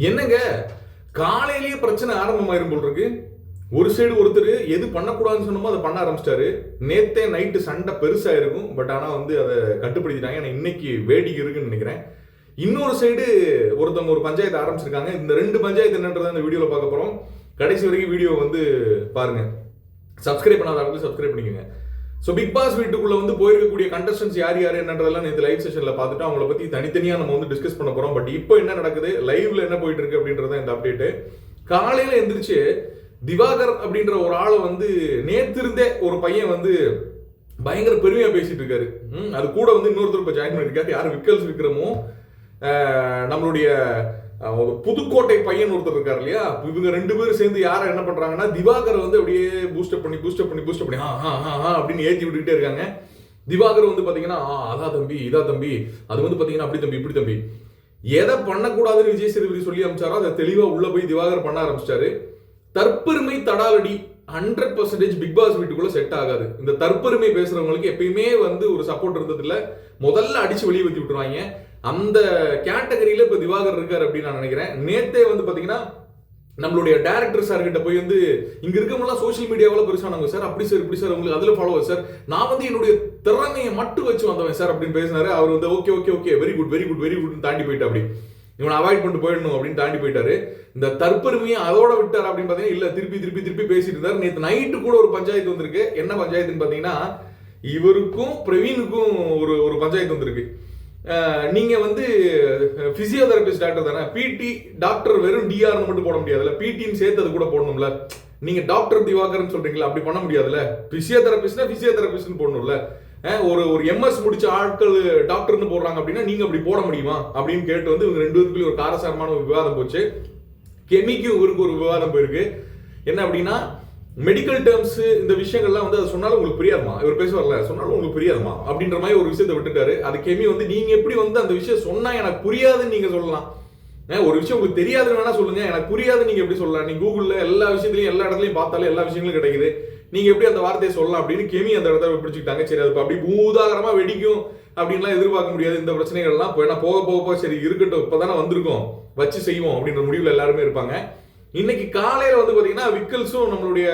என்னங்க காலையிலேயே பிரச்சனை ஆரம்பமாயிரும் போல் இருக்கு. ஒரு சைடு ஒருத்தர் எது பண்ணக்கூடாதுன்னு சொன்னமோ அதை பண்ண ஆரம்பிச்சிட்டாரு. நேத்தே நைட்டு சண்டை பெருசா இருக்கும், பட் ஆனா அதை கட்டுப்படுத்திட்டாங்க. ஏன்னா இன்னைக்கு வேடிக்கை இருக்குன்னு நினைக்கிறேன். இன்னொரு சைடு ஒருத்தவங்க ஒரு பஞ்சாயத்து ஆரம்பிச்சிருக்காங்க. இந்த 2 பஞ்சாயத்து என்னன்றதை இந்த வீடியோல பார்க்க போறோம். கடைசி வரைக்கும் வீடியோ பாருங்க. சப்ஸ்கிரைப் பண்ணாதவங்க சப்ஸ்கிரைப் பண்ணிக்கோங்க. ஸோ பிக் பாஸ் வீட்டுக்குள்ள போயிருக்கக்கூடிய கண்டஸ்டன்ஸ் யார் யார் என்னன்றதெல்லாம் இந்த லைவ் செஷன்ல பார்த்துட்டு அவங்கள பத்தி தனித்தனியா நம்ம டிஸ்கஸ் பண்ண போறோம். பட் இப்போ என்ன நடக்குது, லைவ்ல என்ன போயிட்டு இருக்கு அப்படின்றத இந்த அப்டேட். காலையில எந்திரிச்சு திவாகர் அப்படின்ற ஒரு ஆளை நேத்திருந்தே ஒரு பையன் பயங்கர பெருமையா பேசிட்டு இருக்காரு. அது கூட இன்னொருத்தர் இப்ப ஜாயின் பண்ணிருக்காரு. யாரு விக்கல்ஸ் விக்ரமோ, நம்மளுடைய ஒரு புதுக்கோட்டை பையன் ஒருத்தர் இருக்காரு இல்லையா. இவங்க 2 பேரும் சேர்ந்து யார என்ன பண்றாங்கன்னா திவாகர் அப்படியே பூஸ்டப் பண்ணி அப்படின்னு ஏத்தி விட்டுக்கிட்டே இருக்காங்க. திவாகர் பாத்தீங்கன்னா அதா தம்பி இதா தம்பி, அது பாத்தீங்கன்னா அப்படி தம்பி இப்படி தம்பி, எதை பண்ணக்கூடாதுன்னு விஜய் சேதுபதி சொல்லி அமைச்சாரோ அதை தெளிவா உள்ள போய் திவாகர் பண்ண ஆரம்பிச்சிட்டாரு. தற்பெருமை தடாலடி 100% பிக் பாஸ் வீட்டுக்குள்ள செட் ஆகாது. இந்த தற்பெருமை பேசுறவங்களுக்கு எப்பயுமே ஒரு சப்போர்ட் இருந்தது இல்ல, முதல்ல அடிச்சு வெளியே ஊத்தி விட்டுருவாங்க. அந்த கேட்டகரியில இப்ப திவாகர் இருக்காரு அப்படின்னு நான் நினைக்கிறேன். நேத்தே பாத்தீங்கன்னா நம்மளுடைய டைரக்டர் சார் கிட்ட போய் இங்க இருக்கவங்க சோசியல் மீடியாவில் பெருசானவங்க சார், அப்படி சார் இப்படி சார், உங்களுக்கு அதுல ஃபாலோவர் சார், நான் என்னுடைய திறமையை மட்டும் வச்சு வந்தவன் சார் அப்படின்னு பேசினாரு. அவர் okay okay okay very good very good very good தாண்டி போயிட்டு அப்படி இவனை அவாய்ட் பண்ணிட்டு போயிடணும் அப்படின்னு தாண்டி போயிட்டாரு. இந்த தற்பெருமையை அதோட விட்டார் அப்படின்னு பாத்தீங்கன்னா இல்ல திருப்பி திருப்பி திருப்பி பேசிட்டு இருந்தாரு. நேற்று நைட்டு கூட ஒரு பஞ்சாயத்து வந்திருக்கு. என்ன பஞ்சாயத்துன்னு பாத்தீங்கன்னா இவருக்கும் பிரவீனுக்கும் ஒரு பஞ்சாயத்து வந்திருக்கு. நீங்க பிசியோதெரபிஸ்ட் டாக்டர் தானே, பிடி டாக்டர் வெறும் டிஆர்னு மட்டும் போட முடியாதுல்ல, பிடின்னு சேர்த்து அது கூட போடணும்ல. நீங்க டாக்டர் திவாகர்னு சொல்றீங்களா, அப்படி பண்ண முடியாதுல்ல. பிசியோதெரபிஸ்ட்னா பிசியோதெரபிஸ்ட்னு போடணும்ல. ஒரு எம்எஸ் முடிச்ச ஆட்கள் டாக்டர்னு போடுறாங்க அப்படின்னா நீங்க அப்படி போட முடியுமா அப்படின்னு கேட்டு இவங்க 2 பேருக்குள்ள ஒரு காரசாரமான ஒரு விவாதம் போச்சு. கெமிக்கு இவருக்கு ஒரு விவாதம் போயிருக்கு. என்ன அப்படின்னா மெடிக்கல் டேர்ம்ஸ் இந்த விஷயங்கள்லாம் அதை சொன்னாலும் உங்களுக்கு புரியாதுமா, இவர் பேசுவார்ல சொன்னாலும் உங்களுக்கு புரியாதுமா அப்படின்ற மாதிரி ஒரு விஷயத்தை விட்டுட்டாரு. அது கெமி நீங்க எப்படி அந்த விஷயம் சொன்னா எனக்கு புரியாதுன்னு நீங்க சொல்லலாம். ஒரு விஷயம் உங்களுக்கு தெரியாதுன்னு வேணா சொல்லுங்க, எனக்கு புரியாது நீங்க எப்படி சொல்லலாம். நீங்க கூகுள்ல எல்லா விஷயத்திலையும் எல்லா இடத்துலயும் பார்த்தாலும் எல்லா விஷயங்களும் கிடைக்குது, நீங்க எப்படி அந்த வார்த்தையை சொல்லலாம் அப்படின்னு கெமி அந்த இடத்துல பிடிச்சிக்கிட்டாங்க. சரி அது அப்படி பூதாகரமா வெடிக்கும் அப்படின்லாம் எதிர்பார்க்க முடியாது இந்த பிரச்சனைகள்லாம். ஏன்னா போக போக சரி இருக்கட்டும், இப்பதானே வந்திருக்கோம் வச்சு செய்வோம் அப்படின்ற முடிவுல எல்லாருமே இருப்பாங்க. இன்னைக்கு காலையில பாத்தீங்கன்னா விக்கல்ஸும் நம்மளுடைய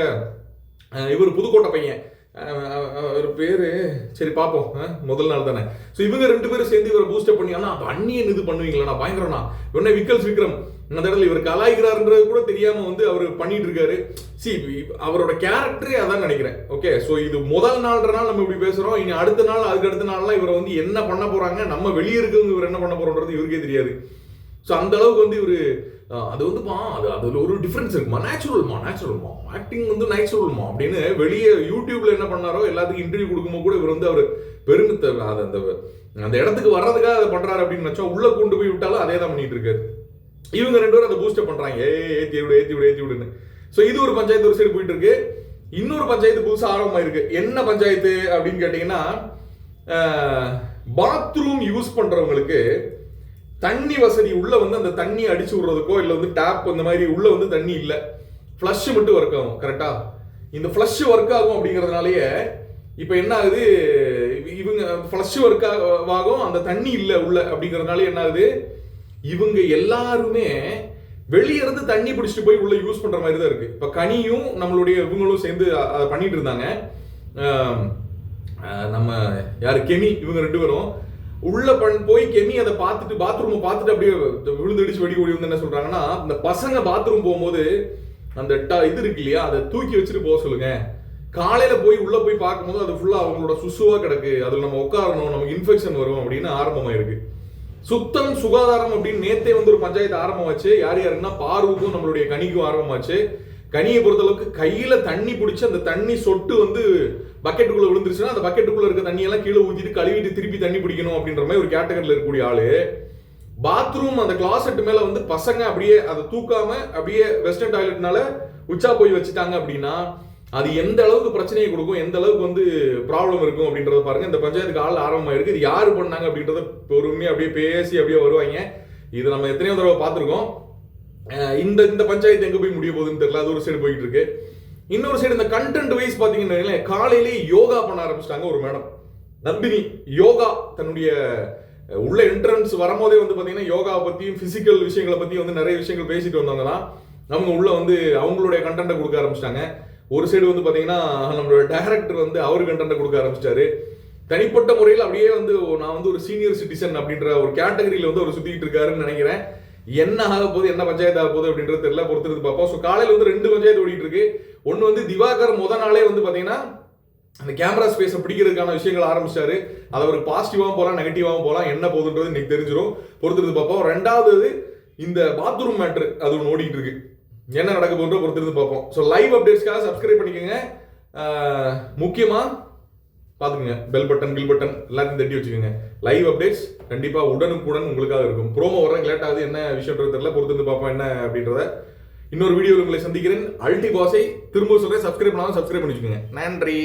இவர் புதுக்கோட்டை பையன் ஒரு பேரு சரி பார்ப்போம், முதல் நாள் தானே. ஸோ இவங்க 2 பேரும் சேர்ந்து இவரை பூஸ்டப் பண்ணி அந்நியன் இது பண்ணுவீங்களா பயங்கரம்னா உடனே விக்கல்ஸ் விக்ரம் அந்த இடத்துல இவர் கலாய்க்கிறாருன்றது கூட தெரியாம அவர் பண்ணிட்டு இருக்காரு. அவரோட கேரக்டரே அதான் நினைக்கிறேன். ஓகே, ஸோ இது முதல் நாள்ன்றனால நம்ம இப்படி பேசுறோம். இனி அடுத்த நாள் அதுக்கு அடுத்த நாள்லாம் இவர் என்ன பண்ண போறாங்க, நம்ம வெளியே இருக்கவங்க இவர் என்ன பண்ண போறோன்றது இவருக்கே தெரியாது. ஸோ அந்த அளவுக்கு இவரு அது அதுல ஒரு டிஃபரன்ஸ் இருக்குமா, நேச்சுரல்மா ஆக்டிங் நேச்சுரல்மா அப்படின்னு வெளியே யூடியூப்ல என்ன பண்ணாரோ எல்லாத்துக்கும் இன்டர்வியூ கொடுக்கும்போது கூட இவர் அவர் பெருமித்த அந்த இடத்துக்கு வர்றதுக்காக அதை பண்றாரு அப்படின்னு நினைச்சா உள்ள கொண்டு போய் விட்டாலும் அதே தான் பண்ணிட்டு இருக்காரு. இவங்க 2 பேரும் அதை பூஸ்டப் பண்றாங்க, ஏத்தி விடுன்னு. ஸோ இது ஒரு பஞ்சாயத்து ஒரு சைடு போயிட்டு இருக்கு. இன்னொரு பஞ்சாயத்து புதுசாக ஆரம்பமாயிருக்கு. என்ன பஞ்சாயத்து அப்படின்னு கேட்டீங்கன்னா பாத்ரூம் யூஸ் பண்றவங்களுக்கு தண்ணி வசதி உள்ள அந்த தண்ணி அடிச்சு விடுறதுக்கோ இல்ல டேப் அந்த மாதிரி உள்ள தண்ணி இல்ல, ஃப்ளஷ் மட்டும் ஒர்க் ஆகும். கரெக்டா, இந்த ஃப்ளஷ் ஒர்க் ஆகும் அப்படிங்கறதுனாலயே இப்ப என்ன ஆகுது, இவங்க ஃப்ளஷ் ஒர்க் ஆகும் அந்த தண்ணி இல்ல உள்ள அப்படிங்கறதுனால என்ன ஆகுது, இவங்க எல்லாருமே வெளியே இருந்து தண்ணி பிடிச்சிட்டு போய் உள்ள யூஸ் பண்ற மாதிரி தான் இருக்கு. இப்ப கனியும் நம்மளுடைய இவங்களும் சேர்ந்து அதை பண்ணிட்டு இருந்தாங்க. நம்ம யாரு கெமி இவங்க 2 பேரும் உள்ள போய் கெமி அதை பார்த்துட்டு பாத்ரூம் பார்த்துட்டு அப்படியே விழுந்தடிச்சு வெடி ஓடி என்ன சொல்றாங்கன்னா, இந்த பசங்க பாத்ரூம் போகும்போது அந்த இது இருக்கு இல்லையா அதை தூக்கி வச்சுட்டு போக சொல்லுங்க. காலையில போய் உள்ள போய் பார்க்கும்போது அது ஃபுல்லா அவங்களோட சுசுவா கிடக்கு, அதுல நம்ம உட்காரணும், நமக்கு இன்ஃபெக்ஷன் வரும் அப்படின்னு ஆரம்பமாயிருக்கு. சுத்தம் சுகாதாரம் அப்படின்னு நேத்தே ஒரு பஞ்சாயத்து ஆரம்பமாச்சு. யார் யாருன்னா பார்வுக்கும் நம்மளுடைய கனிக்கும் ஆரம்பமாச்சு. கனியை பொறுத்தளவுக்கு கையில தண்ணி பிடிச்சி அந்த தண்ணி சொட்டு பக்கெட்டுக்குள்ள விழுந்துருச்சுன்னா அந்த பக்கெட்டுக்குள்ள இருக்க தண்ணியெல்லாம் கீழே ஊத்திட்டு கழுவிட்டு திருப்பி தண்ணி பிடிக்கணும் அப்படின்ற மாதிரி ஒரு கேட்டகரியில் இருக்கக்கூடிய ஆளு. பாத்ரூம் அந்த கிளாசெட் மேல பசங்க அப்படியே அதை தூக்காம அப்படியே வெஸ்டர்ன் டாய்லெட்னால உச்சா போய் வச்சுட்டாங்க அப்படின்னா அது எந்த அளவுக்கு பிரச்சனையை கொடுக்கும், எந்த அளவுக்கு ப்ராப்ளம் இருக்கும் அப்படின்றத பாருங்க. இந்த பஞ்சாயத்துக்கு ஆள் ஆரம்பமாயிருக்கு. இது யாரு பண்ணாங்க அப்படின்றத பொறுமையா அப்படியே பேசி அப்படியே வருவாங்க. இது நம்ம எத்தனையோ தடவை பார்த்துருக்கோம். இந்த பஞ்சாயத்து எங்க போய் முடிய போகுதுன்னு தெரியல. அது ஒரு சைடு போயிட்டு இருக்கு. இன்னொரு சைடு இந்த கண்டென்ட் வைஸ் பாத்தீங்கன்னா காலையிலேயே யோகா பண்ண ஆரம்பிச்சிட்டாங்க ஒரு மேடம் நந்தினி. யோகா தன்னுடைய உள்ள என்ட்ரன்ஸ் வரும்போதே வந்து பார்த்தீங்கன்னா யோகாவை பற்றியும் ஃபிசிக்கல் விஷயங்களை பற்றியும் வந்து நிறைய விஷயங்கள் பேசிட்டு வந்தவங்க தான் அவங்க உள்ள வந்து அவங்களுடைய கண்டென்ட்டை கொடுக்க ஆரம்பிச்சிட்டாங்க. ஒரு சைடு வந்து பார்த்தீங்கன்னா நம்மளோட டைரக்டர் வந்து அவர் கண்டென்ட்டை கொடுக்க ஆரம்பிச்சிட்டாரு. தனிப்பட்ட முறையில் அப்படியே வந்து நான் வந்து ஒரு சீனியர் சிட்டிசன் அப்படின்ற ஒரு கேட்டகரியில் வந்து அவர் சுற்றிட்டு இருக்காருன்னு நினைக்கிறேன். என்ன ஆக போகுது, என்ன பஞ்சாயத்து ஆக போகுது அப்படின்றது தெரியல, பொறுத்திருந்து பார்ப்போம். ஸோ காலையில் வந்து 2 பஞ்சாயத்து ஓடிட்டு இருக்கு. ஒன்று வந்து திவாகர் நாளே வந்து பார்த்தீங்கன்னா அந்த கேமரா ஸ்பேஸை பிடிக்கிறதுக்கான விஷயங்கள் ஆரம்பிச்சாரு. அது அவருக்கு பாசிட்டிவாகவும் போகலாம், நெகட்டிவாகவும் போகலாம். என்ன போகுதுன்றது இன்னைக்கு தெரிஞ்சிடும், பொறுத்திருந்து பார்ப்போம். 2வது இந்த பாத்ரூம் மேட்ரு அது ஒன்று ஓடிட்டு இருக்கு. என்ன நடக்க போகுது பொறுத்திருந்து பார்ப்போம். ஸோ லைவ் அப்டேட்ஸ்க்காக சப்ஸ்கிரைப் பண்ணிக்கோங்க. முக்கியமாக பார்த்துக்குங்க, பெல் பட்டன் கில் பட்டன் எல்லாத்தையும் தட்டி வச்சுக்கோங்க. லைவ் அப்டேட்ஸ் கண்டிப்பாக உடனுக்குடன் உங்களுக்காக இருக்கும். ப்ரோமோ வர லேட் ஆகுது, என்ன விஷயம்ன்றது தெரியல, பொறுத்திருந்து பார்ப்போம் என்ன அப்படின்றத. இன்னொரு வீடியோவில் உங்களை சந்திக்கிறேன். அல்டி பாஸை திரும்ப சொல்கிறேன், சப்ஸ்கிரைப் பண்ணாலும் சப்ஸ்கிரைப் பண்ணி வச்சுக்கோங்க. நன்றி.